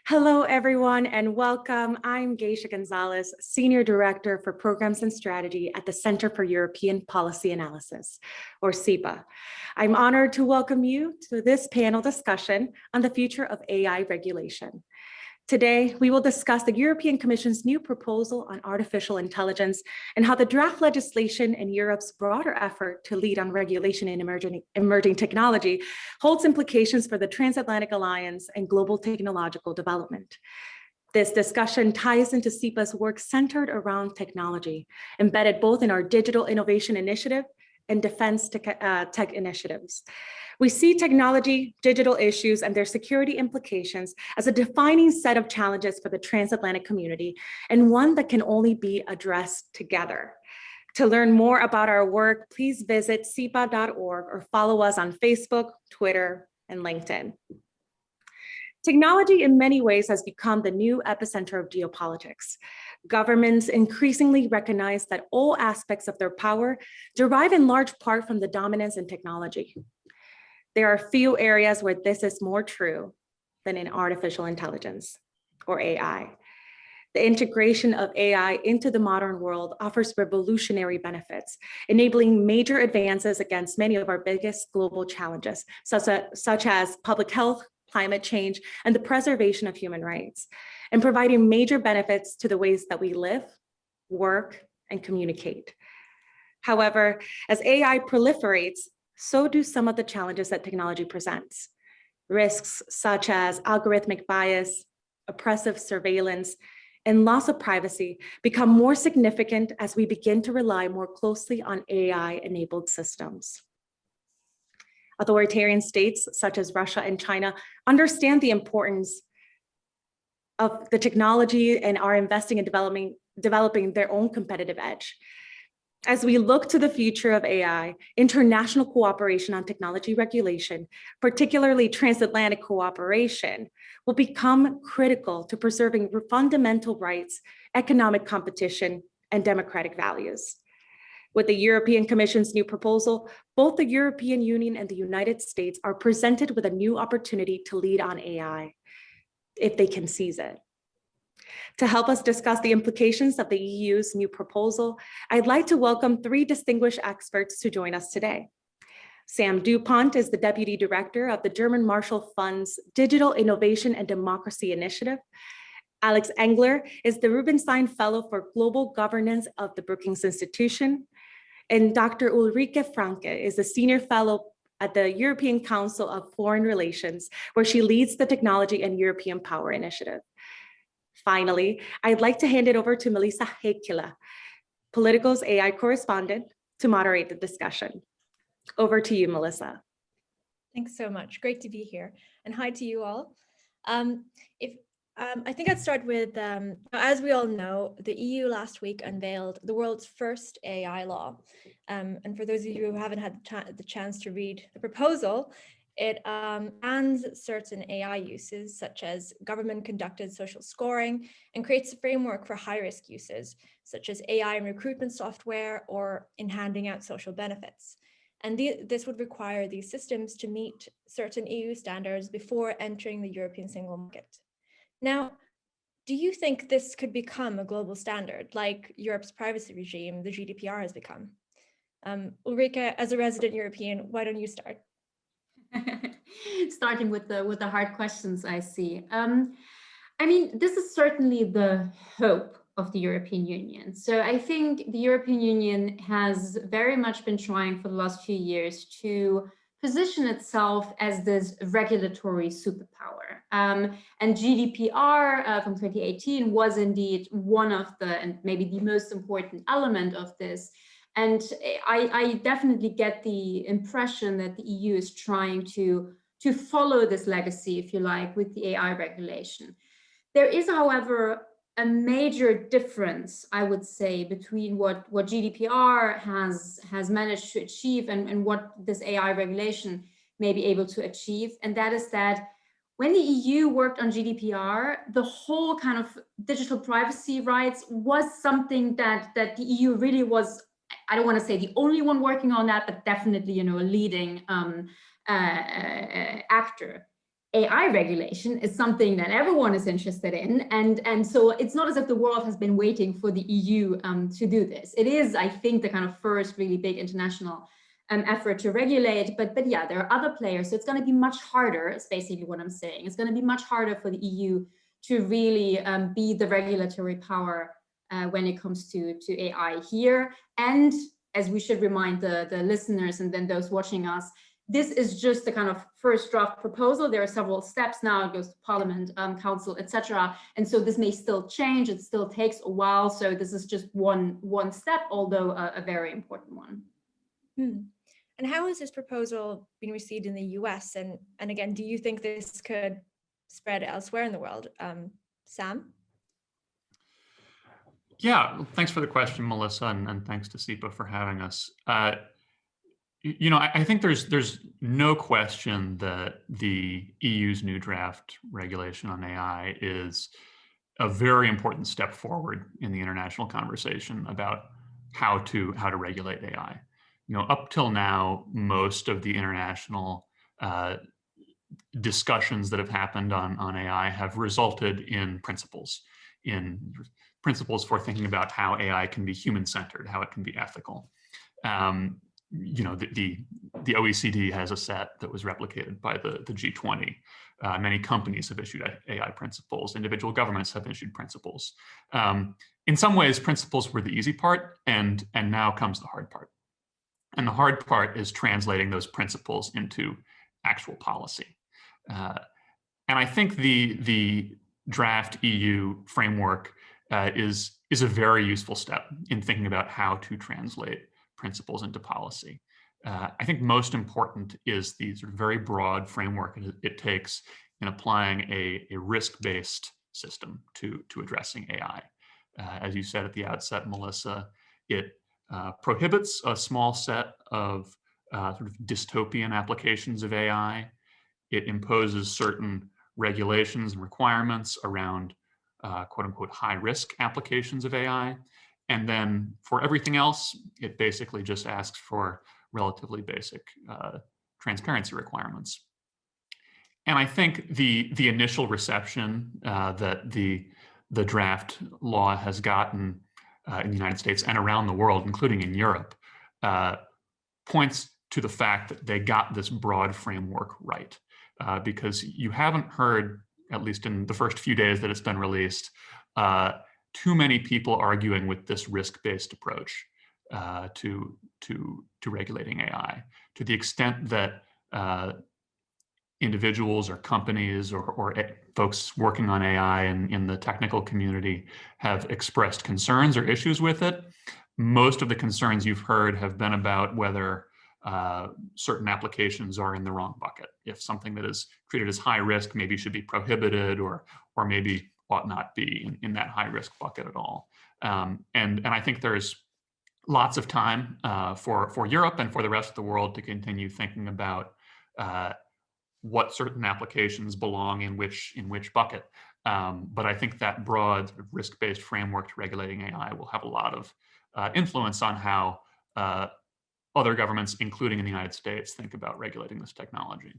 Hello, everyone, and welcome. I'm Geisha Gonzalez, Senior Director for Programs and Strategy at the Center for European Policy Analysis, or CEPA. I'm honored to welcome you to this panel discussion on the future of AI regulation. Today, we will discuss the European Commission's new proposal on artificial intelligence and how the draft legislation and Europe's broader effort to lead on regulation in emerging technology holds implications for the Transatlantic Alliance and global technological development. This discussion ties into CEPA's work centered around technology, embedded both in our Digital Innovation Initiative and Defense Tech Initiatives. We see technology, digital issues, and their security implications as a defining set of challenges for the transatlantic community, and one that can only be addressed together. To learn more about our work, please visit cepa.org or follow us on Facebook, Twitter, and LinkedIn. Technology in many ways has become the new epicenter of geopolitics. Governments increasingly recognize that all aspects of their power derive in large part from the dominance in technology. There are few areas where this is more true than in artificial intelligence, or AI. The integration of AI into the modern world offers revolutionary benefits, enabling major advances against many of our biggest global challenges, such as public health, climate change, and the preservation of human rights, and providing major benefits to the ways that we live, work, and communicate. However, as AI proliferates, so do some of the challenges that technology presents. Risks such as algorithmic bias, oppressive surveillance, and loss of privacy become more significant as we begin to rely more closely on AI-enabled systems. Authoritarian states such as Russia and China understand the importance of the technology and are investing in developing their own competitive edge. As we look to the future of AI, international cooperation on technology regulation, particularly transatlantic cooperation, will become critical to preserving fundamental rights, economic competition, and democratic values. With the European Commission's new proposal, both the European Union and the United States are presented with a new opportunity to lead on AI, if they can seize it. To help us discuss the implications of the EU's new proposal, I'd like to welcome three distinguished experts to join us today. Sam duPont is the Deputy Director of the German Marshall Fund's Digital Innovation and Democracy Initiative. Alex Engler is the Rubenstein Fellow for Global Governance of the Brookings Institution. And Dr. Ulrike Franke is the Senior Fellow at the European Council of Foreign Relations, where she leads the Technology and European Power Initiative. Finally, I'd like to hand it over to Melissa Heikkilä, Politico's AI correspondent, to moderate the discussion. Over to you, Melissa. Thanks so much. Great to be here. And hi to you all. I think I'd start with, as we all know, the EU last week unveiled the world's first AI law. And for those of you who haven't had the chance to read the proposal, it bans certain AI uses, such as government-conducted social scoring, and creates a framework for high-risk uses, such as AI in recruitment software or in handing out social benefits. And this would require these systems to meet certain EU standards before entering the European single market. Now, do you think this could become a global standard, like Europe's privacy regime, the GDPR, has become? Ulrike, as a resident European, why don't you start? Starting with the hard questions, I see. I mean, this is certainly the hope of the European Union. So I think the European Union has very much been trying for the last few years to position itself as this regulatory superpower. And GDPR from 2018 was indeed one of the, and maybe the most important element of this. And I definitely get the impression that the EU is trying to follow this legacy, if you like, with the AI regulation. There is, however, a major difference, I would say, between what GDPR has managed to achieve and what this AI regulation may be able to achieve. And that is that when the EU worked on GDPR, the whole kind of digital privacy rights was something that the EU really was, I don't want to say the only one working on that, but definitely, a leading actor. AI regulation is something that everyone is interested in. And so it's not as if the world has been waiting for the EU to do this. It is, I think, the kind of first really big international effort to regulate. But yeah, there are other players. So it's going to be much harder, is basically what I'm saying. It's going to be much harder for the EU to really be the regulatory power when it comes to AI here. And as we should remind the listeners and then those watching us, this is just the kind of first draft proposal. There are several steps now. It goes to Parliament, Council, etc. And so this may still change. It still takes a while. So this is just one step, although a very important one. And how has this proposal been received in the US? And again, do you think this could spread elsewhere in the world? Sam? Yeah, thanks for the question, Melissa, and thanks to SIPA for having us. You know, I think there's no question that the EU's new draft regulation on AI is a very important step forward in the international conversation about how to regulate AI. You know, up till now, most of the international discussions that have happened on AI have resulted in principles for thinking about how AI can be human-centered, how it can be ethical. You know, the OECD has a set that was replicated by the G20. Many companies have issued AI principles. Individual governments have issued principles. In some ways, principles were the easy part, and now comes the hard part. And the hard part is translating those principles into actual policy. And I think the draft EU framework is a very useful step in thinking about how to translate principles into policy. I think most important is the sort of very broad framework it takes in applying a risk-based system to addressing AI. As you said at the outset, Melissa, it prohibits a small set of sort of dystopian applications of AI. It imposes certain regulations and requirements around quote unquote high-risk applications of AI. And then for everything else, it basically just asks for relatively basic transparency requirements. And I think the initial reception that the draft law has gotten in the United States and around the world, including in Europe, points to the fact that they got this broad framework right. Because you haven't heard, at least in the first few days that it's been released, too many people arguing with this risk-based approach to regulating AI, to the extent that individuals or companies or folks working on AI in the technical community have expressed concerns or issues with it. Most of the concerns you've heard have been about whether certain applications are in the wrong bucket. If something that is treated as high risk maybe should be prohibited or maybe ought not be in that high risk bucket at all. And I think there's lots of time for Europe and for the rest of the world to continue thinking about what certain applications belong in which bucket. But I think that broad sort of risk-based framework to regulating AI will have a lot of influence on how other governments, including in the United States, think about regulating this technology.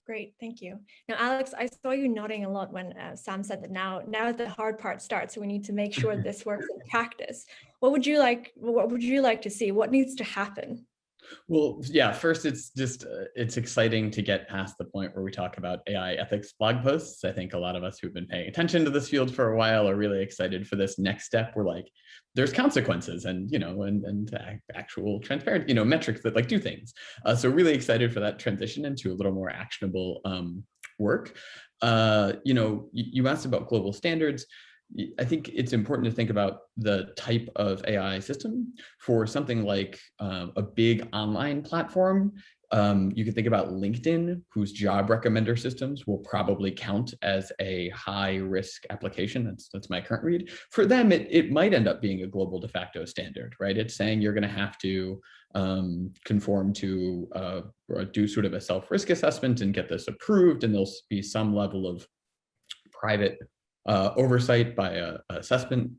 Great, thank you. Now, Alex, I saw you nodding a lot when Sam said that now the hard part starts, so we need to make sure this works in practice. What would you like to see? What needs to happen? Well, yeah, first, it's just, it's exciting to get past the point where we talk about AI ethics blog posts. I think a lot of us who've been paying attention to this field for a while are really excited for this next step. We're like, there's consequences and, and actual transparent, metrics that do things. So really excited for that transition into a little more actionable work. You asked about global standards. I think it's important to think about the type of AI system. For something like a big online platform, you can think about LinkedIn, whose job recommender systems will probably count as a high risk application. That's my current read. For them, it might end up being a global de facto standard, right? It's saying you're going to have to conform to or do sort of a self-risk assessment and get this approved, and there'll be some level of private oversight by a assessment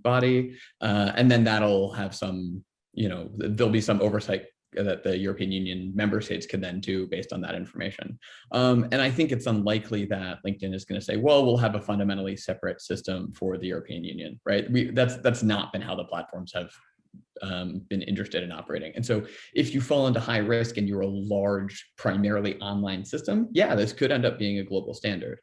body, and then that'll have some, there'll be some oversight that the European Union member states could then do based on that information. And I think it's unlikely that LinkedIn is going to say, well, we'll have a fundamentally separate system for the European Union, right? That's not been how the platforms have been interested in operating. And so if you fall into high risk and you're a large, primarily online system, yeah, this could end up being a global standard.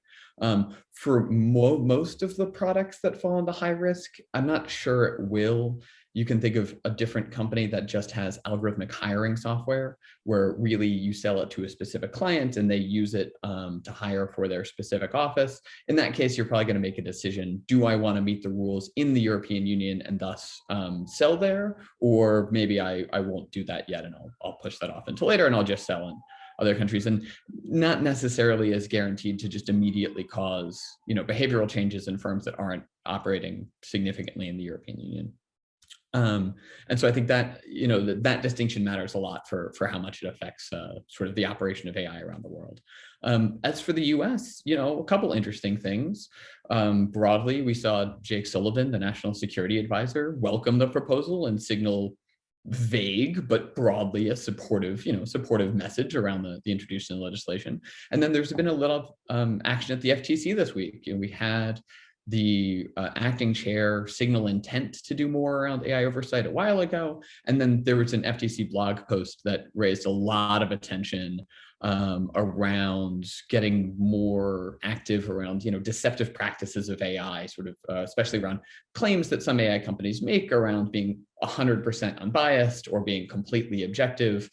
For most of the products that fall into high risk, I'm not sure it will. You can think of a different company that just has algorithmic hiring software, where really you sell it to a specific client and they use it to hire for their specific office. In that case, you're probably going to make a decision. Do I want to meet the rules in the European Union and thus sell there? Or maybe I won't do that yet and I'll push that off until later and I'll just sell in other countries, and not necessarily as guaranteed to just immediately cause, behavioral changes in firms that aren't operating significantly in the European Union. And so I think that, that distinction matters a lot for how much it affects sort of the operation of AI around the world. As for the US, a couple interesting things. Broadly, we saw Jake Sullivan, the National Security Advisor, welcome the proposal and signal vague, but broadly a supportive message around the introduction of legislation. And then there's been a little action at the FTC this week. We had the acting chair signal intent to do more around AI oversight a while ago. And then there was an FTC blog post that raised a lot of attention around getting more active around, deceptive practices of AI, sort of, especially around claims that some AI companies make around being 100% unbiased or being completely objective,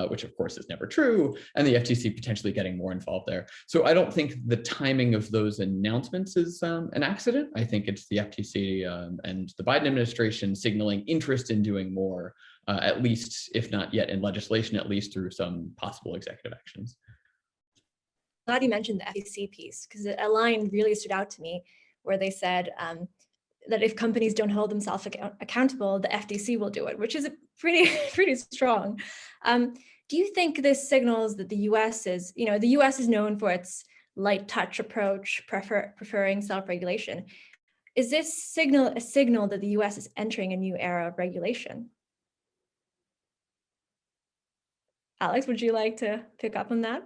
which of course is never true, and the FTC potentially getting more involved there. So I don't think the timing of those announcements is an accident. I think it's the FTC and the Biden administration signaling interest in doing more, at least, if not yet in legislation, at least through some possible executive actions. Glad you mentioned the FTC piece, because a line really stood out to me where they said that if companies don't hold themselves accountable, the FTC will do it, which is pretty strong. Do you think this signals that the US is, the US is known for its light touch approach, preferring self-regulation? Is this a signal that the US is entering a new era of regulation? Alex, would you like to pick up on that?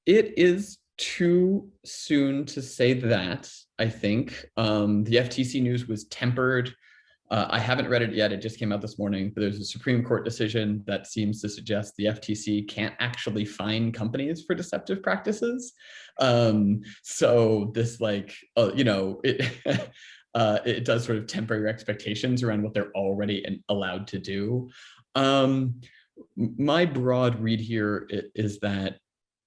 It is too soon to say that, I think. The FTC news was tempered. I haven't read it yet. It just came out this morning, but there's a Supreme Court decision that seems to suggest the FTC can't actually fine companies for deceptive practices. So this it does sort of temper your expectations around what they're already allowed to do. My broad read here is that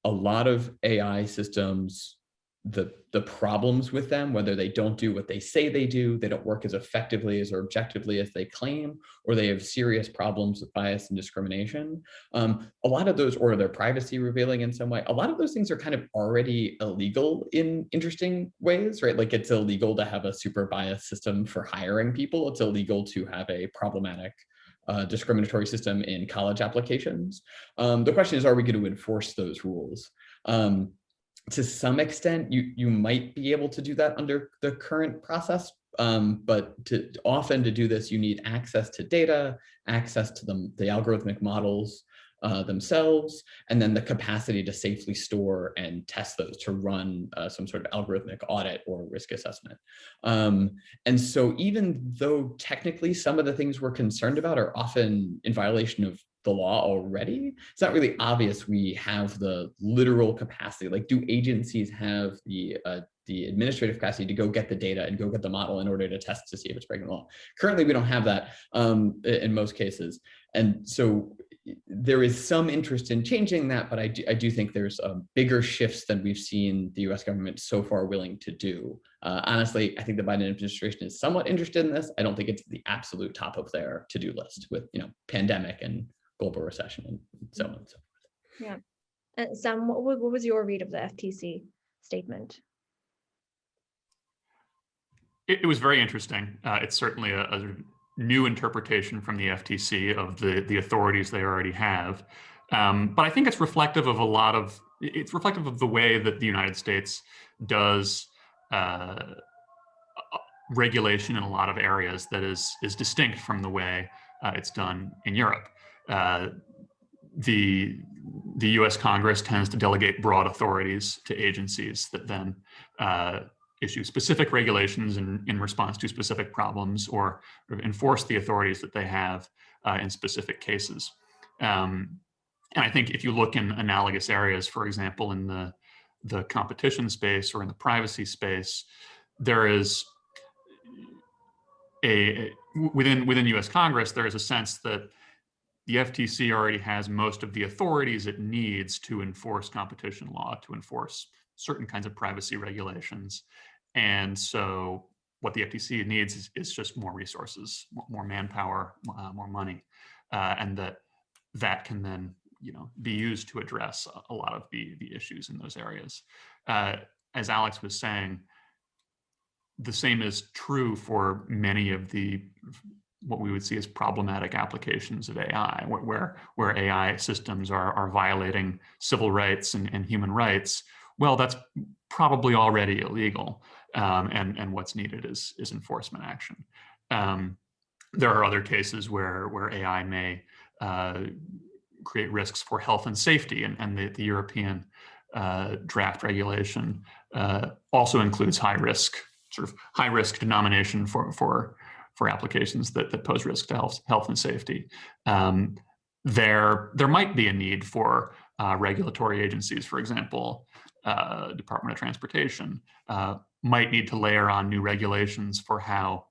a lot of AI systems, the problems with them, whether they don't do what they say they do, they don't work as effectively as or objectively as they claim, or they have serious problems with bias and discrimination, a lot of those, or their privacy revealing in some way, a lot of those things are kind of already illegal in interesting ways, right? Like it's illegal to have a super biased system for hiring people. It's illegal to have a problematic discriminatory system in college applications. The question is, are we going to enforce those rules? To some extent, you might be able to do that under the current process, but often to do this, you need access to data, access to the algorithmic models themselves, and then the capacity to safely store and test those to run some sort of algorithmic audit or risk assessment. And so even though technically some of the things we're concerned about are often in violation of the law already, it's not really obvious we have the literal capacity. Like, do agencies have the administrative capacity to go get the data and go get the model in order to test to see if it's breaking the law? Currently, we don't have that in most cases. And so there is some interest in changing that, but I do think there's bigger shifts than we've seen the US government so far willing to do. Honestly, I think the Biden administration is somewhat interested in this. I don't think it's the absolute top of their to-do list with, pandemic and global recession and so on and so forth. Yeah. And Sam, what was your read of the FTC statement? It was very interesting. It's certainly a new interpretation from the FTC of the authorities they already have. But I think it's reflective of it's reflective of the way that the United States does regulation in a lot of areas that is distinct from the way it's done in Europe. the US Congress tends to delegate broad authorities to agencies that then issue specific regulations in response to specific problems, or enforce the authorities that they have in specific cases. And I think if you look in analogous areas, for example, in the competition space or in the privacy space, there is within US Congress, there is a sense that the FTC already has most of the authorities it needs to enforce competition law, to enforce certain kinds of privacy regulations. And so what the FTC needs is just more resources, more manpower, more money, and that can then be used to address a lot of the issues in those areas. As Alex was saying, the same is true for many of what we would see as problematic applications of AI, where AI systems are violating civil rights and human rights. Well, that's probably already illegal, and what's needed is enforcement action. There are other cases where AI may create risks for health and safety, and the European draft regulation also includes high risk denomination for applications that pose risk to health and safety. There might be a need for regulatory agencies, for example, Department of Transportation, might need to layer on new regulations for how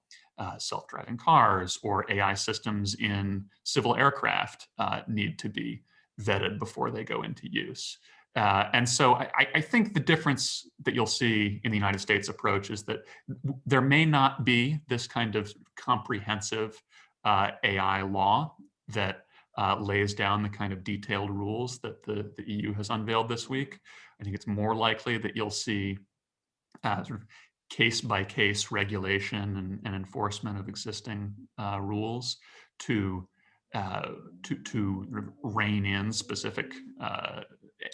self-driving cars or AI systems in civil aircraft need to be vetted before they go into use. And so I think the difference that you'll see in the United States approach is that there may not be this kind of comprehensive AI law that lays down the kind of detailed rules that the EU has unveiled this week. I think it's more likely that you'll see sort of case-by-case regulation and enforcement of existing rules to rein in specific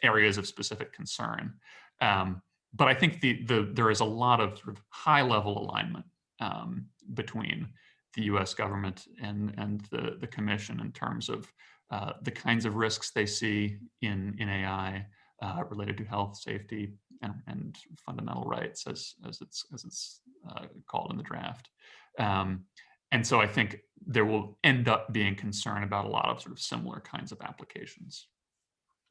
areas of specific concern. But I think there is a lot of sort of high-level alignment between the US government and the Commission in terms of the kinds of risks they see in AI related to health, safety, and fundamental rights, as it's called in the draft. And so I think there will end up being concern about a lot of sort of similar kinds of applications.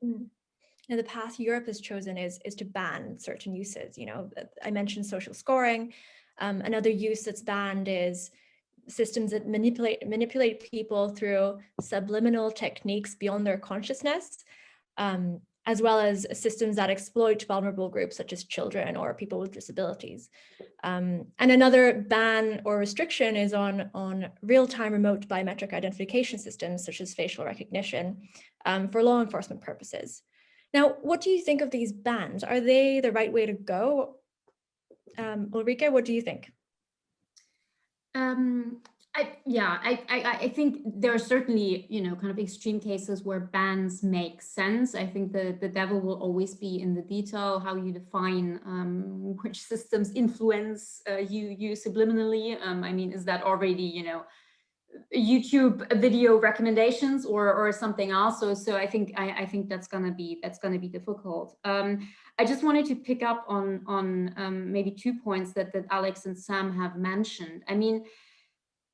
Now, the path Europe has chosen is to ban certain uses. I mentioned social scoring. Another use that's banned is systems that manipulate people through subliminal techniques beyond their consciousness, as well as systems that exploit vulnerable groups such as children or people with disabilities. And another ban or restriction is on real-time remote biometric identification systems such as facial recognition for law enforcement purposes. Now, what do you think of these bans? Are they the right way to go? Ulrike, what do you think? I think there are certainly, kind of extreme cases where bans make sense. I think the devil will always be in the detail, how you define which systems influence you subliminally. I mean, is that already, YouTube video recommendations or something else? So I think that's gonna be difficult. I just wanted to pick up on maybe 2 points that Alex and Sam have mentioned. I mean,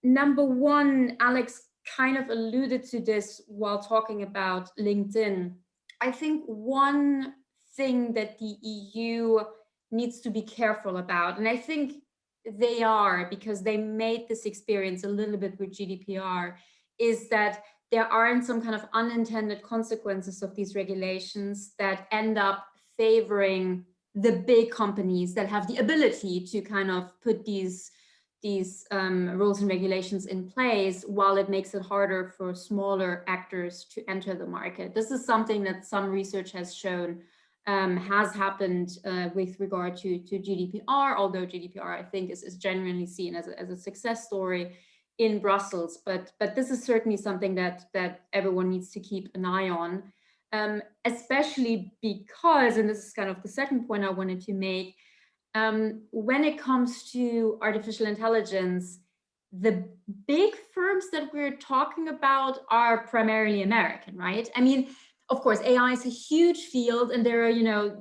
number one, Alex kind of alluded to this while talking about LinkedIn. I think one thing that the EU needs to be careful about, and I think they are, because they made this experience a little bit with GDPR, is that there aren't some kind of unintended consequences of these regulations that end up favoring the big companies that have the ability to kind of put these rules and regulations in place, while it makes it harder for smaller actors to enter the market. This is something that some research has shown has happened with regard to GDPR, although GDPR, I think, is genuinely seen as a success story in Brussels. But this is certainly something that everyone needs to keep an eye on, especially because, and this is kind of the second point I wanted to make, when it comes to artificial intelligence, the big firms that we're talking about are primarily American, right? I mean, of course, AI is a huge field, and there are, you know,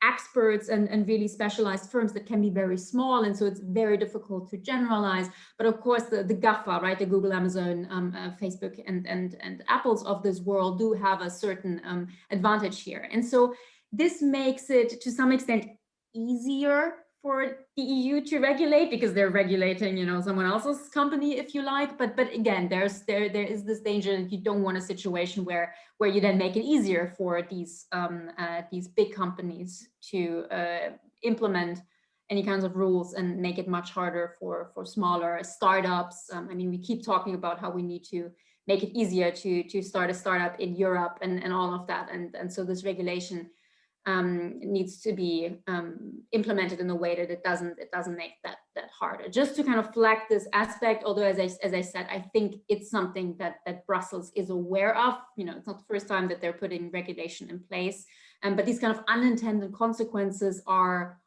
experts and really specialized firms that can be very small, and so it's very difficult to generalize. But of course, the GAFA, right, the Google, Amazon, Facebook, and Apples of this world do have a certain advantage here, and so this makes it to some extent easier for the EU to regulate, because they're regulating, you know, someone else's company, if you like. But again, there is this danger that you don't want a situation where you then make it easier for these big companies to implement any kinds of rules and make it much harder for smaller startups. I mean, we keep talking about how we need to make it easier to start a startup in Europe and all of that, and so this regulation needs to be implemented in a way that it doesn't make that harder. Just to kind of flag this aspect, although as I said, I think it's something that Brussels is aware of. You know, it's not the first time that they're putting regulation in place, but these kind of unintended consequences are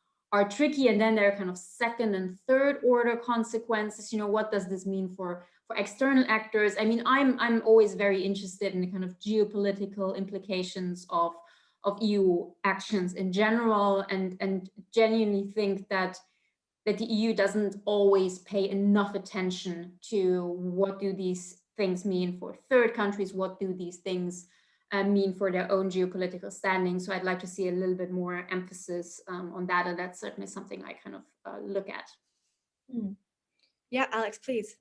tricky, and then there are kind of second and third order consequences. You know, what does this mean for external actors? I mean, I'm always very interested in the kind of geopolitical implications of EU actions in general, and genuinely think that the EU doesn't always pay enough attention to what do these things mean for third countries, what do these things mean for their own geopolitical standing. So I'd like to see a little bit more emphasis on that, and that's certainly something I kind of look at. Yeah, Alex, please.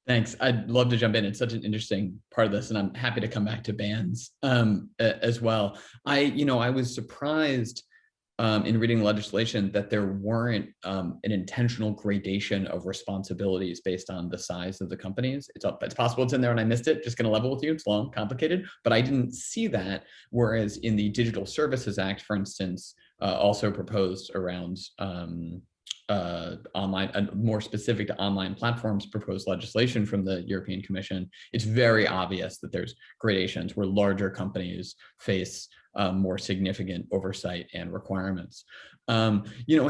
Thanks. I'd love to jump in. It's such an interesting part of this, and I'm happy to come back to bans as well. I was surprised in reading legislation that there weren't an intentional gradation of responsibilities based on the size of the companies. It's possible it's in there and I missed it. Just going to level with you. It's long, complicated, but I didn't see that. Whereas in the Digital Services Act, for instance, also proposed around online, more specific to online platforms, proposed legislation from the European Commission, it's very obvious that there's gradations where larger companies face more significant oversight and requirements. I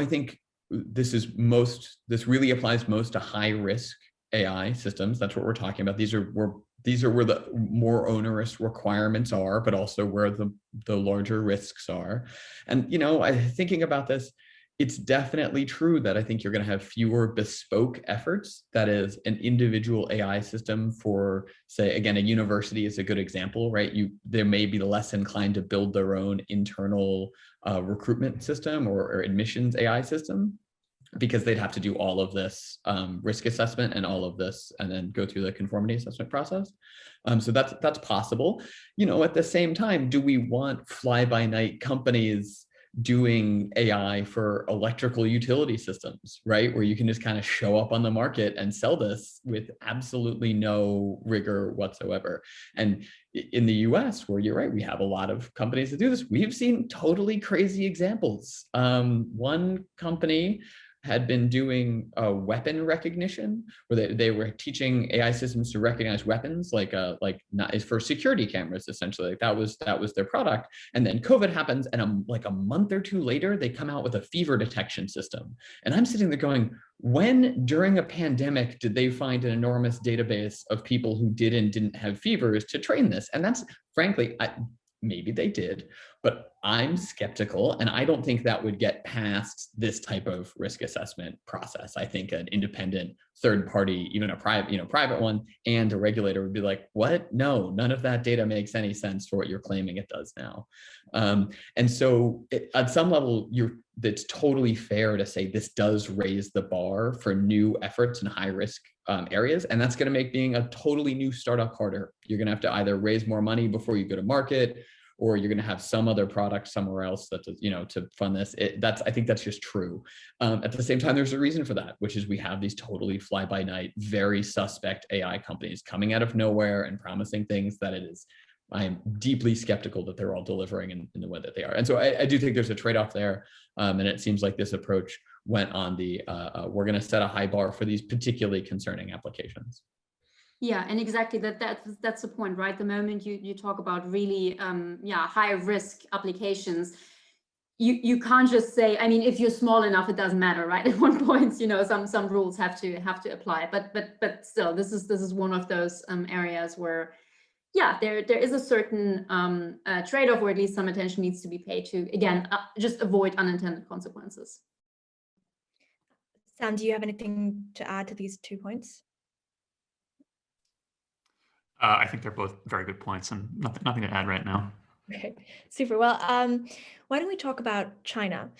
think this really applies most to high risk AI systems. That's what we're talking about. These are where the more onerous requirements are, but also where the larger risks are. And thinking about this, it's definitely true that I think you're going to have fewer bespoke efforts. That is, an individual AI system for, say, again, a university is a good example, right? They may be less inclined to build their own internal recruitment system or admissions AI system, because they'd have to do all of this risk assessment and all of this, and then go through the conformity assessment process. So that's possible. At the same time, do we want fly-by-night companies doing AI for electrical utility systems, right? Where you can just kind of show up on the market and sell this with absolutely no rigor whatsoever. And in the US, where you're right, we have a lot of companies that do this. We've seen totally crazy examples. One company had been doing weapon recognition, where they were teaching AI systems to recognize weapons, not for security cameras, essentially. That was their product. And then COVID happens, and like a month or two later, they come out with a fever detection system. And I'm sitting there going, when during a pandemic did they find an enormous database of people who did and didn't have fevers to train this? And that's frankly, maybe they did, but I'm skeptical, and I don't think that would get past this type of risk assessment process. I think an independent third party, even a private one, and a regulator would be like, what? No, none of that data makes any sense for what you're claiming it does now. And so at some level, it's totally fair to say this does raise the bar for new efforts in high risk areas, and that's going to make being a totally new startup harder. You're going to have to either raise more money before you go to market, or you're going to have some other product somewhere else that to fund this. I think that's just true. At the same time, there's a reason for that, which is we have these totally fly-by-night, very suspect AI companies coming out of nowhere and promising things that I'm deeply skeptical that they're all delivering in the way that they are. And so I do think there's a trade-off there. And it seems like this approach went on we're going to set a high bar for these particularly concerning applications. Yeah, and exactly that's the point, right? The moment you talk about really high risk applications, you can't just say, I mean, if you're small enough, it doesn't matter, right? At one point, you know, some rules have to apply. But still, this is one of those areas where, yeah, there is a certain trade-off, or at least some attention needs to be paid to, again, just avoid unintended consequences. Sam, do you have anything to add to these 2 points? I think they're both very good points, and nothing to add right now. Okay, super. Well, why don't we talk about China?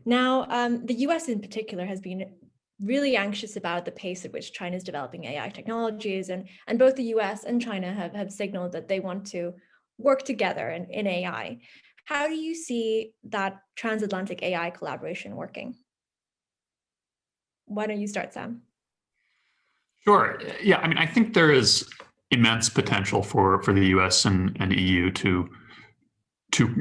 Now, the US in particular has been really anxious about the pace at which China is developing AI technologies, and both the US and China have signaled that they want to work together in AI. How do you see that transatlantic AI collaboration working? Why don't you start, Sam? Sure. Yeah, I mean, I think there is immense potential for the US and EU to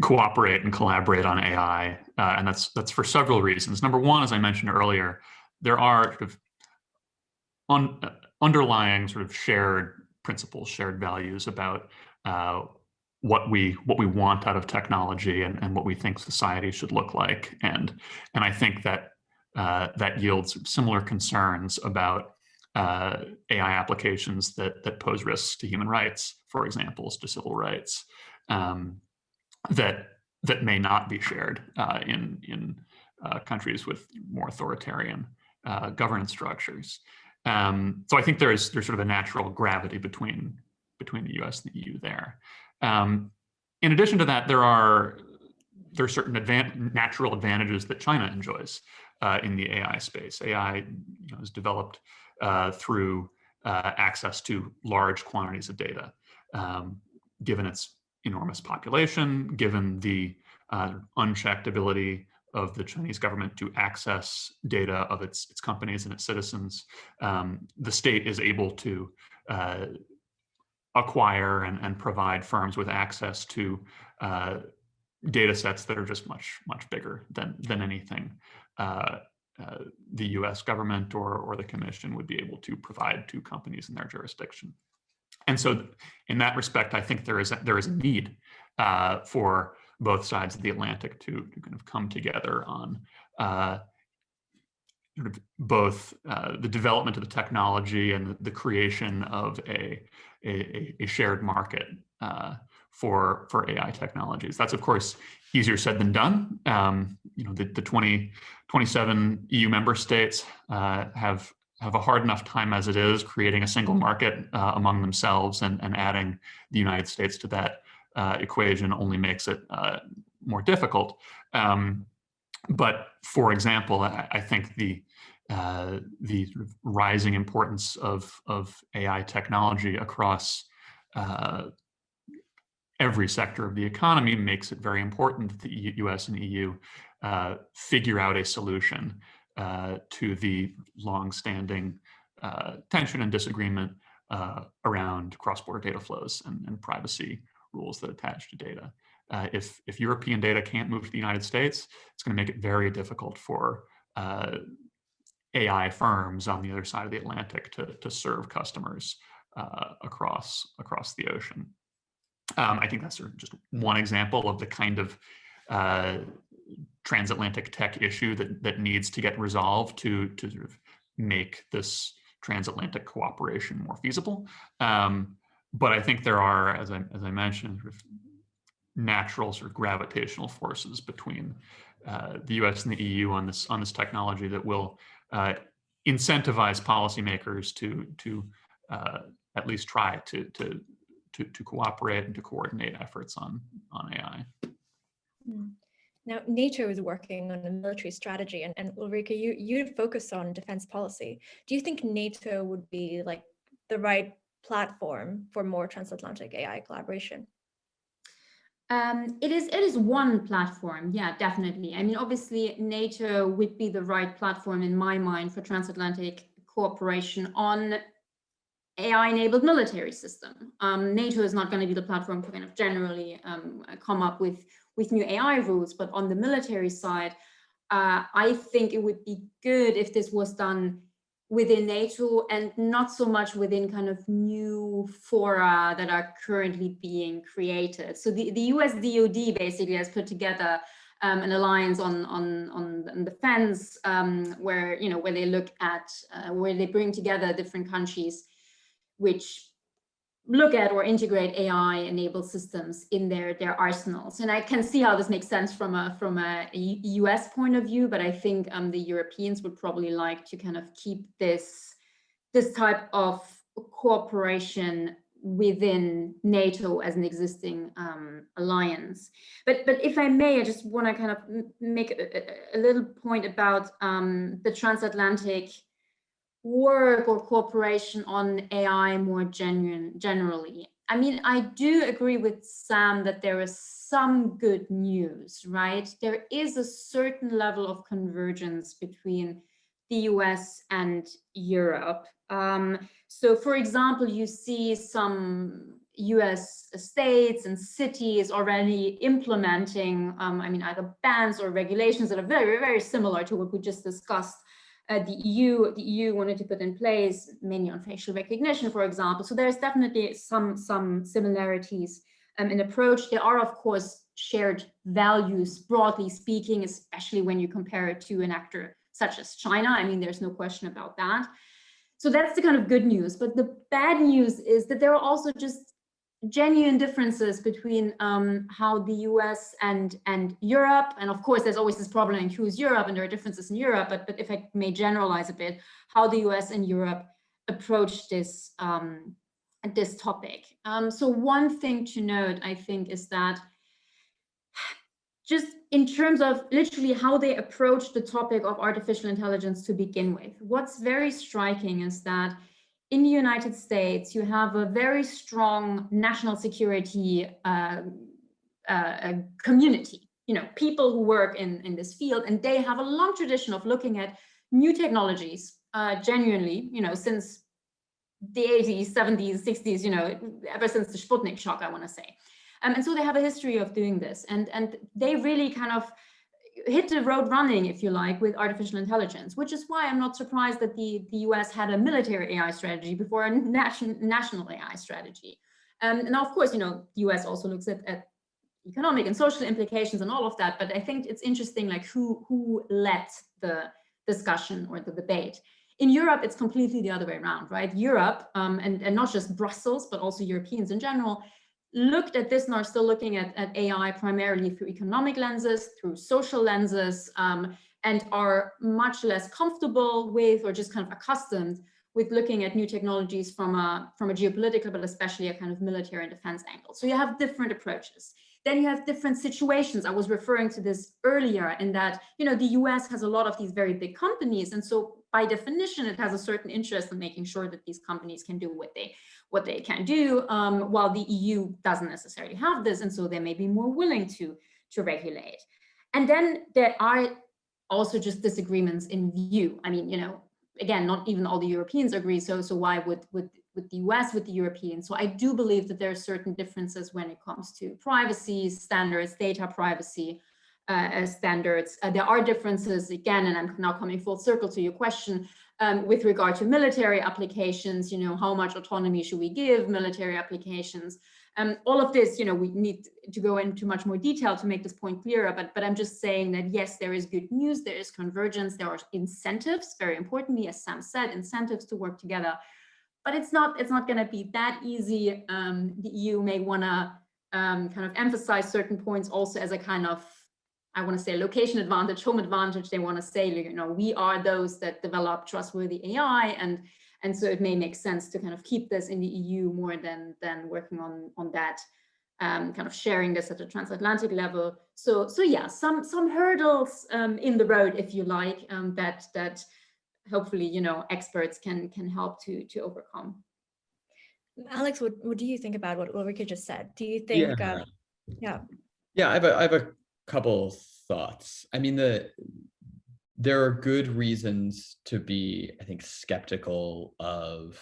cooperate and collaborate on AI, and that's for several reasons. Number one, as I mentioned earlier, there are sort of underlying sort of shared principles, shared values about what we want out of technology and what we think society should look like, and I think that that yields similar concerns about AI applications that pose risks to human rights, for example, to civil rights. That may not be shared in countries with more authoritarian governance structures. So I think there's sort of a natural gravity between the U.S. and the EU there. In addition to that, there are certain natural advantages that China enjoys in the AI space. AI, is developed through access to large quantities of data, given its enormous population, given the unchecked ability of the Chinese government to access data of its companies and its citizens. The state is able to acquire and provide firms with access to data sets that are just much bigger than anything the US government or the commission would be able to provide to companies in their jurisdiction. And so in that respect, I think there is a need for both sides of the Atlantic to kind of come together on sort of both the development of the technology and the creation of a shared market for AI technologies. That's, of course, easier said than done. The 27 EU member states have a hard enough time as it is creating a single market among themselves, and adding the United States to that equation only makes it more difficult. But for example, I think the sort of rising importance of AI technology across every sector of the economy makes it very important that the US and EU figure out a solution to the long-standing tension and disagreement around cross-border data flows and privacy rules that attach to data. If European data can't move to the United States, it's going to make it very difficult for AI firms on the other side of the Atlantic to serve customers across the ocean. I think that's sort of just one example of the kind of transatlantic tech issue that needs to get resolved to sort of make this transatlantic cooperation more feasible. But I think there are, as I mentioned, sort of natural sort of gravitational forces between the US and the EU on this technology that will incentivize policymakers to at least try to cooperate and to coordinate efforts on AI. Now, NATO is working on a military strategy, and Ulrike, you focus on defense policy. Do you think NATO would be like the right platform for more transatlantic AI collaboration? It is one platform, yeah, definitely. I mean, obviously, NATO would be the right platform in my mind for transatlantic cooperation on AI-enabled military system. NATO is not going to be the platform to kind of generally come up with new AI rules, but on the military side, I think it would be good if this was done within NATO and not so much within kind of new fora that are currently being created. So the US DoD basically has put together an alliance on defense, where they look at where they bring together different countries, which look at or integrate AI-enabled systems in their arsenals. And I can see how this makes sense from a US point of view, but I think the Europeans would probably like to kind of keep this type of cooperation within NATO as an existing alliance. But if I may, I just want to kind of make a little point about the transatlantic work or cooperation on AI more generally. I mean, I do agree with Sam that there is some good news, right? There is a certain level of convergence between the US and Europe. So for example, you see some US states and cities already implementing, either bans or regulations that are very, very similar to what we just discussed. The EU wanted to put in place, mainly on facial recognition, for example. So there's definitely some similarities in approach. There are, of course, shared values, broadly speaking, especially when you compare it to an actor such as China. I mean, there's no question about that. So that's the kind of good news. But the bad news is that there are also just genuine differences between how the US and Europe, and of course there's always this problem in who's Europe, and there are differences in Europe, but if I may generalize a bit, how the US and Europe approach this this topic. So one thing to note, I think, is that just in terms of literally how they approach the topic of artificial intelligence to begin with, what's very striking is that in the United States, you have a very strong national security community, people who work in this field, and they have a long tradition of looking at new technologies, genuinely, since the 80s, 70s, 60s, ever since the Sputnik shock, I want to say. And so they have a history of doing this, and they really kind of hit the road running, if you like, with artificial intelligence, which is why I'm not surprised that the US had a military AI strategy before a national AI strategy. And now, of course, the US also looks at economic and social implications and all of that, but I think it's interesting, like who led the discussion or the debate. In Europe, it's completely the other way around, right? Europe, and not just Brussels, but also Europeans in general, looked at this and are still looking at AI primarily through economic lenses, through social lenses, and are much less comfortable with, or just kind of accustomed with, looking at new technologies from a geopolitical, but especially a kind of military and defense angle. So you have different approaches. Then you have different situations. I was referring to this earlier, in that, the US has a lot of these very big companies. And so by definition, it has a certain interest in making sure that these companies can do what they can do, while the EU doesn't necessarily have this. And so they may be more willing to regulate. And then there are also just disagreements in view. I mean, again, not even all the Europeans agree. So why would the US with the Europeans? So I do believe that there are certain differences when it comes to privacy standards, data privacy standards. There are differences, again, and I'm now coming full circle to your question, with regard to military applications. How much autonomy should we give military applications? All of this, we need to go into much more detail to make this point clearer, but I'm just saying that, yes, there is good news, there is convergence, there are incentives, very importantly, as Sam said, incentives to work together. But it's not going to be that easy. The EU may want to kind of emphasize certain points also as a kind of, I want to say, location advantage, home advantage. They want to say, we are those that develop trustworthy AI, and so it may make sense to kind of keep this in the EU more than working on that, kind of sharing this at a transatlantic level. So yeah, some hurdles in the road, if you like, that hopefully, experts can help to overcome. Alex, what do you think about what Ulrike just said? Do you think, yeah, I have a couple thoughts. I mean, there are good reasons to be, I think, skeptical of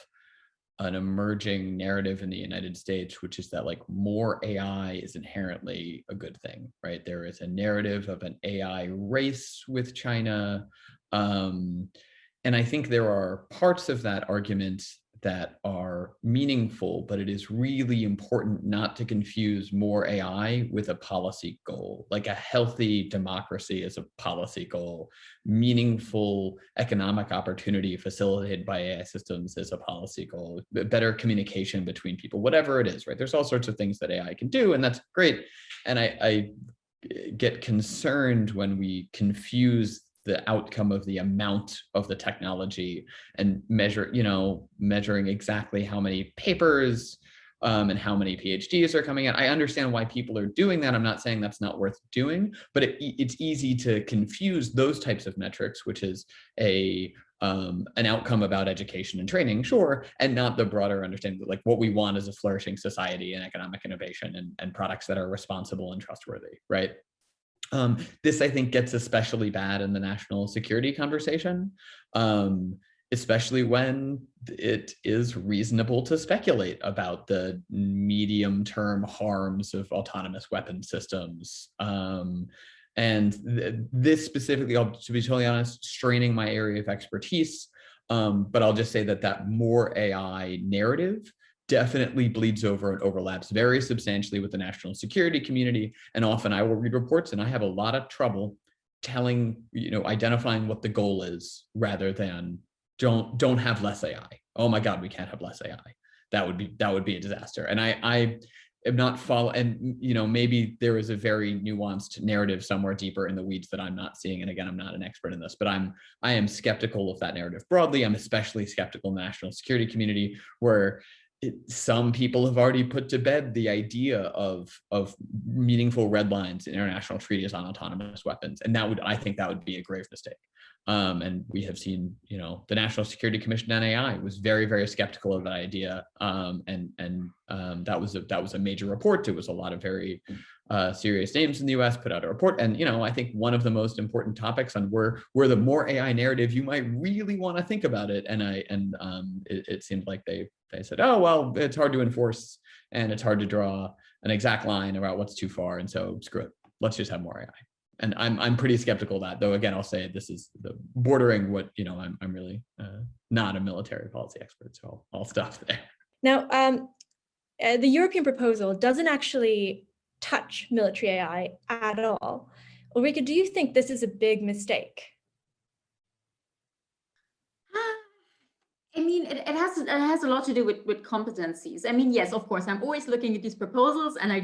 an emerging narrative in the United States, which is that, like, more AI is inherently a good thing, right? There is a narrative of an AI race with China. And I think there are parts of that argument that are meaningful, but it is really important not to confuse more AI with a policy goal. Like a healthy democracy is a policy goal. Meaningful economic opportunity facilitated by AI systems is a policy goal. Better communication between people, whatever it is, right? There's all sorts of things that AI can do, and that's great. And I get concerned when we confuse the outcome of the amount of the technology and measuring exactly how many papers and how many PhDs are coming out. I understand why people are doing that. I'm not saying that's not worth doing, but it's easy to confuse those types of metrics, which is an outcome about education and training, sure, and not the broader understanding that like what we want is a flourishing society and economic innovation and products that are responsible and trustworthy, right? This, I think, gets especially bad in the national security conversation, especially when it is reasonable to speculate about the medium-term harms of autonomous weapon systems. This specifically, to be totally honest, straining my area of expertise, but I'll just say that more AI narrative definitely bleeds over and overlaps very substantially with the national security community. And often I will read reports and I have a lot of trouble identifying what the goal is rather than don't have less AI. Oh my God, we can't have less AI. That would be a disaster. And I am not following, and maybe there is a very nuanced narrative somewhere deeper in the weeds that I'm not seeing. And again, I'm not an expert in this, but I am skeptical of that narrative broadly. I'm especially skeptical in the national security community, where some people have already put to bed the idea of meaningful red lines in international treaties on autonomous weapons, and I think that would be a grave mistake. And we have seen, the National Security Commission on AI was very, very skeptical of that idea, that was a major report. It was a lot of very serious names in the U.S. put out a report, and I think one of the most important topics on where the more AI narrative you might really want to think about it, and it seemed like they said, oh well, it's hard to enforce and it's hard to draw an exact line about what's too far, and so screw it, let's just have more AI. And I'm pretty skeptical of that, though. Again, I'll say this is the bordering what I'm really not a military policy expert, so I'll stop there. Now, the European proposal doesn't actually touch military AI at all. Ulrike, do you think this is a big mistake? I mean, it has a lot to do with competencies. I mean, yes, of course, I'm always looking at these proposals and I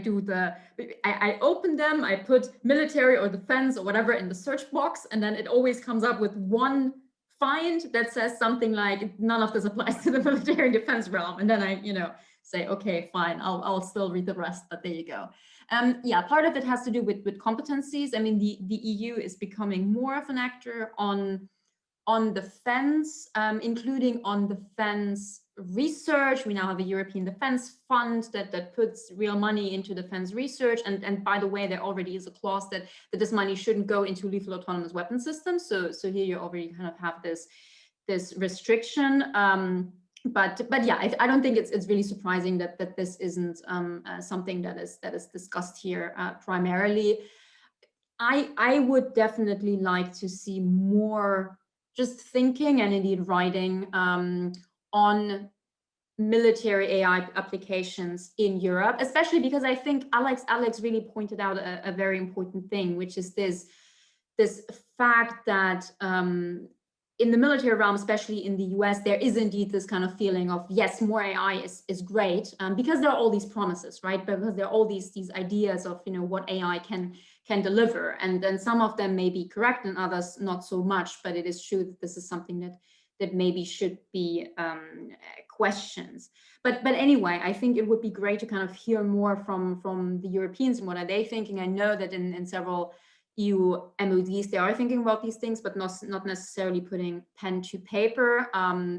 open them, I put military or defense or whatever in the search box, and then it always comes up with one find that says something like, none of this applies to the military and defense realm. And then I, say, okay, fine, I'll still read the rest, but there you go. Yeah, part of it has to do with competencies. I mean, the EU is becoming more of an actor on defense, including on defense research. We now have a European Defense Fund that puts real money into defense research. And by the way, there already is a clause that this money shouldn't go into lethal autonomous weapon systems. So here you already kind of have this restriction. But yeah, I don't think it's really surprising that this isn't something that is discussed here primarily. I would definitely like to see more just thinking and indeed writing on military AI applications in Europe, especially because I think Alex really pointed out a very important thing, which is this fact that in the military realm, especially in the US, there is indeed this kind of feeling of, yes, more AI is great, because there are all these promises, right? Because there are all these ideas of what AI can deliver, and then some of them may be correct and others not so much, but it is true that this is something that maybe should be questions. But anyway, I think it would be great to kind of hear more from the Europeans and what are they thinking. I know that in several EU MODs, they are thinking about these things, but not necessarily putting pen to paper.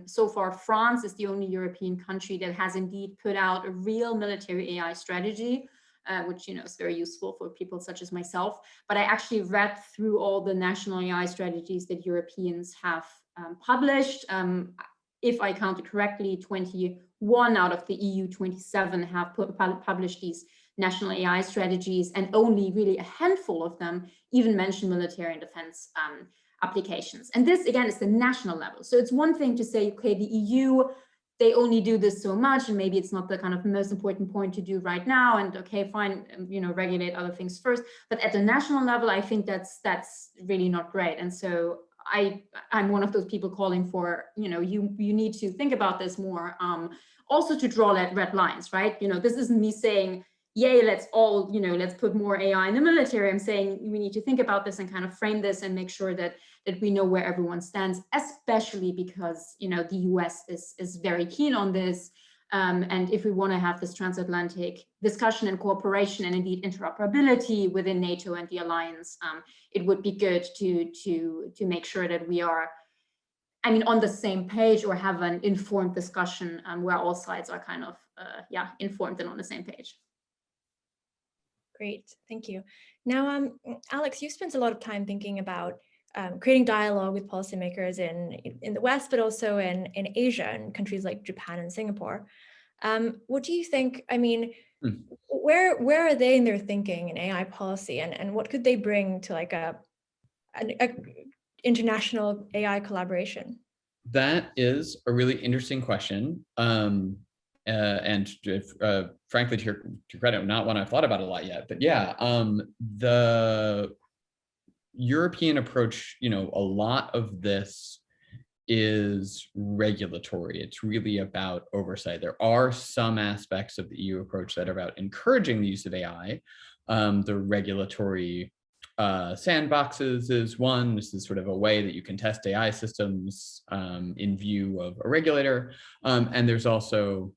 So far, France is the only European country that has indeed put out a real military AI strategy, which is very useful for people such as myself. But I actually read through all the national AI strategies that Europeans have published. If I counted correctly, 21 out of the EU 27 have published these national AI strategies, and only really a handful of them even mention military and defense applications. And this, again, is the national level. So it's one thing to say, okay, the EU they only do this so much, and maybe it's not the kind of most important point to do right now, and okay, fine, regulate other things first. But at the national level, I think that's really not great. And so I'm one of those people calling for, you need to think about this more, also to draw red lines, right? This isn't me saying, yay, let's all, let's put more AI in the military. I'm saying we need to think about this and kind of frame this and make sure that we know where everyone stands, especially because, the US is very keen on this. And if we want to have this transatlantic discussion and cooperation and indeed interoperability within NATO and the alliance, it would be good to make sure that we are, on the same page, or have an informed discussion where all sides are kind of, informed and on the same page. Great, thank you. Now, Alex, you spent a lot of time thinking about creating dialogue with policymakers in the West, but also in Asia and countries like Japan and Singapore. What do you think? Where are they in their thinking in AI policy, and what could they bring to like a international AI collaboration? That is a really interesting question. And frankly, to your credit, not one I've thought about a lot yet, but yeah, the European approach, a lot of this is regulatory. It's really about oversight. There are some aspects of the EU approach that are about encouraging the use of AI. The regulatory sandboxes is one. This is sort of a way that you can test AI systems in view of a regulator. And there's also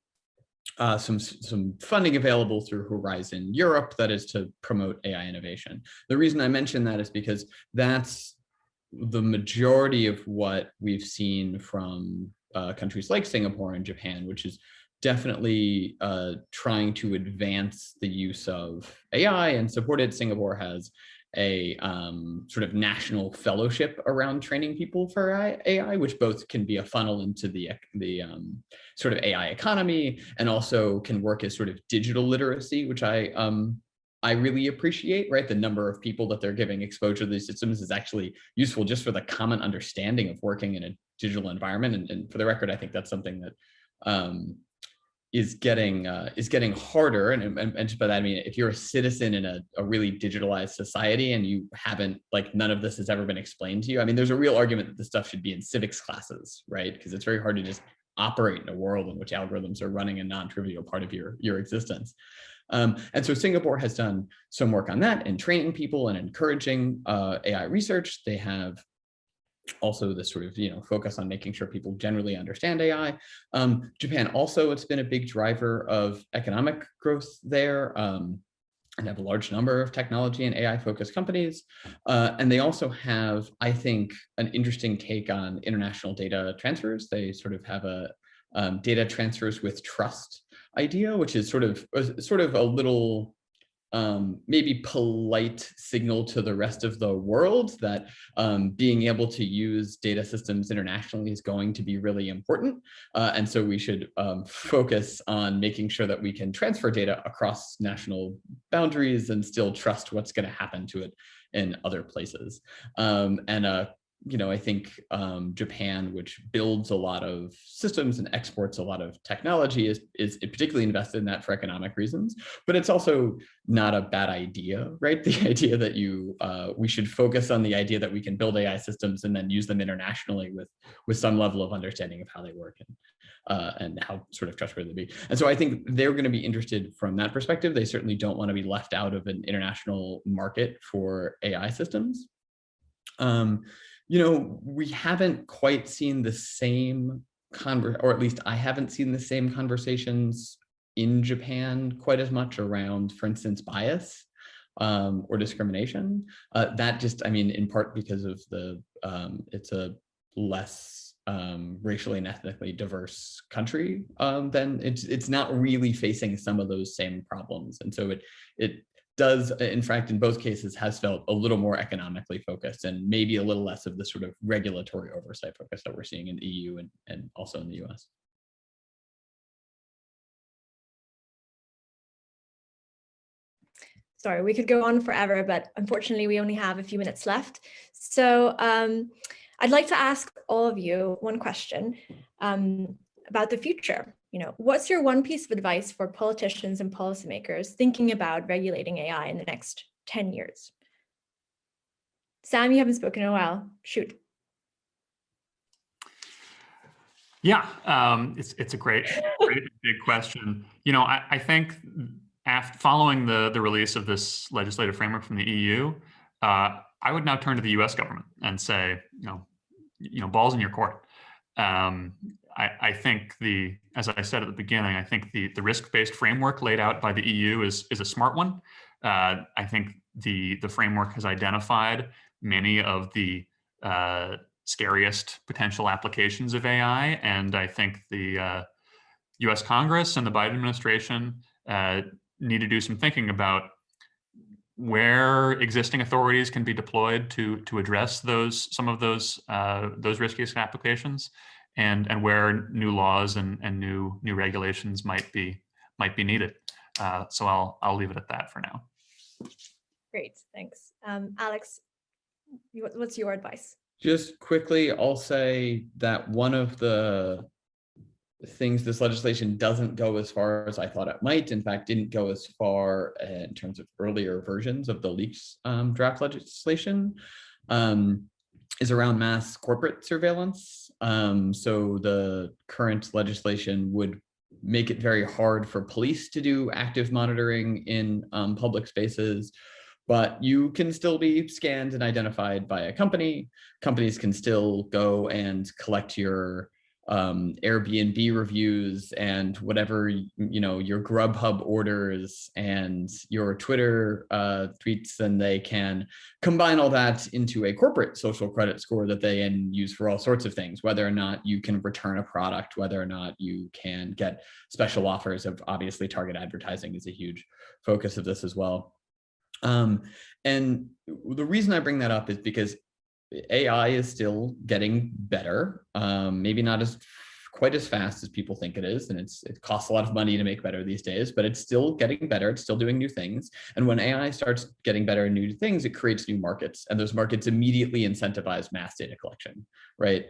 some funding available through Horizon Europe that is to promote AI innovation. The reason I mention that is because that's the majority of what we've seen from countries like Singapore and Japan, which is definitely trying to advance the use of AI and support it. Singapore has a sort of national fellowship around training people for AI, which both can be a funnel into the sort of AI economy, and also can work as sort of digital literacy, which I really appreciate, right? The number of people that they're giving exposure to these systems is actually useful just for the common understanding of working in a digital environment. And for the record, I think that's something that is getting harder. And just by that, I mean, if you're a citizen in a really digitalized society and you haven't, like, none of this has ever been explained to you, I mean, there's a real argument that this stuff should be in civics classes, right? Because it's very hard to just operate in a world in which algorithms are running a non-trivial part of your existence. And so Singapore has done some work on that and training people and encouraging AI research. They have also this sort of, focus on making sure people generally understand AI. Japan also, it's been a big driver of economic growth there, and have a large number of technology and AI focused companies. And they also have, I think, an interesting take on international data transfers. They sort of have a data transfers with trust idea, which is sort of a little maybe polite signal to the rest of the world that being able to use data systems internationally is going to be really important. And so we should focus on making sure that we can transfer data across national boundaries and still trust what's going to happen to it in other places. I think Japan, which builds a lot of systems and exports a lot of technology, is particularly invested in that for economic reasons. But it's also not a bad idea, right? The idea that we should focus on the idea that we can build AI systems and then use them internationally with some level of understanding of how they work and how sort of trustworthy they be. And so I think they're going to be interested from that perspective. They certainly don't want to be left out of an international market for AI systems. We haven't quite seen the same or at least I haven't seen the same conversations in Japan quite as much around, for instance, bias or discrimination. That just, in part because of it's a less racially and ethnically diverse country, then it's not really facing some of those same problems. And so it does, in fact, in both cases, has felt a little more economically focused and maybe a little less of the sort of regulatory oversight focus that we're seeing in the EU and also in the US. Sorry, we could go on forever, but unfortunately we only have a few minutes left. So I'd like to ask all of you one question. about the future. What's your one piece of advice for politicians and policymakers thinking about regulating AI in the next 10 years? Sam, you haven't spoken in a while. Shoot. Yeah, it's a great big question. I think following the release of this legislative framework from the EU, I would now turn to the US government and say, balls in your court. I think as I said at the beginning, I think the risk-based framework laid out by the EU is a smart one. I think the framework has identified many of the scariest potential applications of AI, and I think the U.S. Congress and the Biden administration need to do some thinking about where existing authorities can be deployed to address some of those riskiest applications, and where new laws and new regulations might be needed. So I'll leave it at that for now. Great, thanks. Alex, what's your advice? Just quickly, I'll say that one of the things this legislation doesn't go as far as I thought it might, in fact, didn't go as far in terms of earlier versions of the leaked draft legislation, is around mass corporate surveillance. So the current legislation would make it very hard for police to do active monitoring in public spaces, but you can still be scanned and identified by a company. Companies can still go and collect your Airbnb reviews and whatever, your Grubhub orders and your Twitter tweets, and they can combine all that into a corporate social credit score that they then use for all sorts of things, whether or not you can return a product, whether or not you can get special offers. Of obviously target advertising is a huge focus of this as well. And the reason I bring that up is because AI is still getting better, maybe not quite as fast as people think it is, and it costs a lot of money to make better these days, but it's still getting better. It's still doing new things. And when AI starts getting better and new things, it creates new markets, and those markets immediately incentivize mass data collection, right?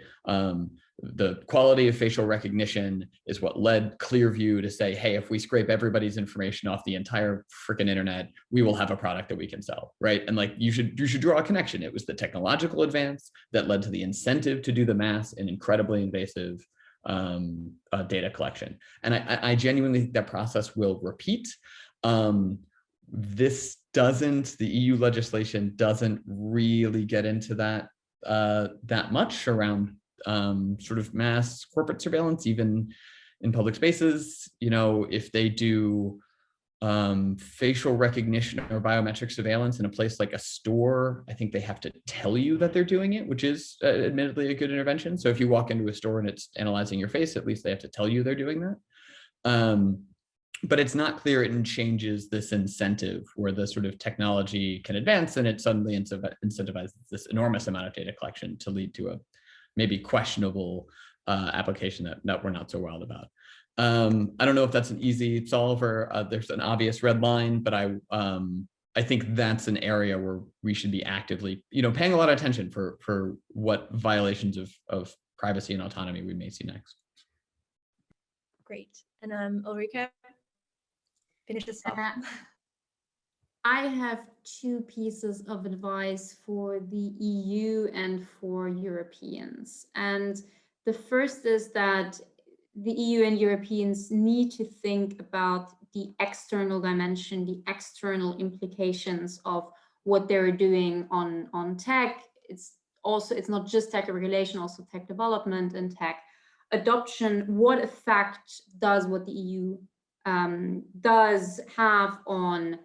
The quality of facial recognition is what led Clearview to say, hey, if we scrape everybody's information off the entire freaking internet, we will have a product that we can sell, right? And like, you should draw a connection. It was the technological advance that led to the incentive to do the mass and incredibly invasive data collection. And I genuinely think that process will repeat. The EU legislation doesn't really get into that much around sort of mass corporate surveillance, even in public spaces. If they do facial recognition or biometric surveillance in a place like a store, I think they have to tell you that they're doing it, which is admittedly a good intervention. So if you walk into a store and it's analyzing your face, at least they have to tell you they're doing that. But it's not clear it changes this incentive where the sort of technology can advance and it suddenly incentivizes this enormous amount of data collection to lead to a maybe questionable application that we're not so wild about. I don't know if that's an easy solve or there's an obvious red line, but I think that's an area where we should be actively, paying a lot of attention for what violations of privacy and autonomy we may see next. Great. And Ulrike, finish this off. I have two pieces of advice for the EU and for Europeans. And the first is that the EU and Europeans need to think about the external dimension, the external implications of what they're doing on tech. It's not just tech regulation, also tech development and tech adoption. What effect does what the EU does have on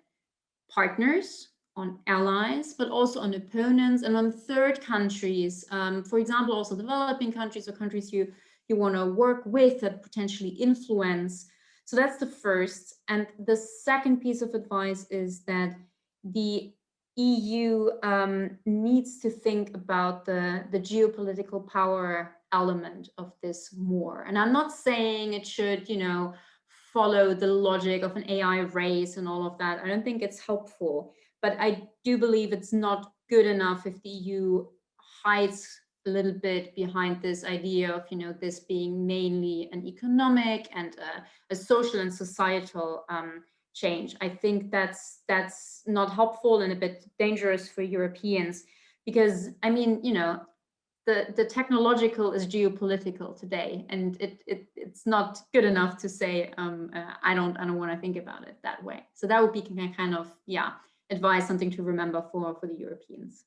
partners, on allies, but also on opponents and on third countries, for example, also developing countries or countries you want to work with that potentially influence. So that's the first. And the second piece of advice is that the EU needs to think about the geopolitical power element of this more. And I'm not saying it should, follow the logic of an AI race and all of that. I don't think it's helpful, but I do believe it's not good enough if the EU hides a little bit behind this idea of, this being mainly an economic and a social and societal change. I think that's not helpful and a bit dangerous for Europeans, because I mean, the technological is geopolitical today, and it's not good enough to say I don't want to think about it that way. So that would be kind of advice, something to remember for the Europeans.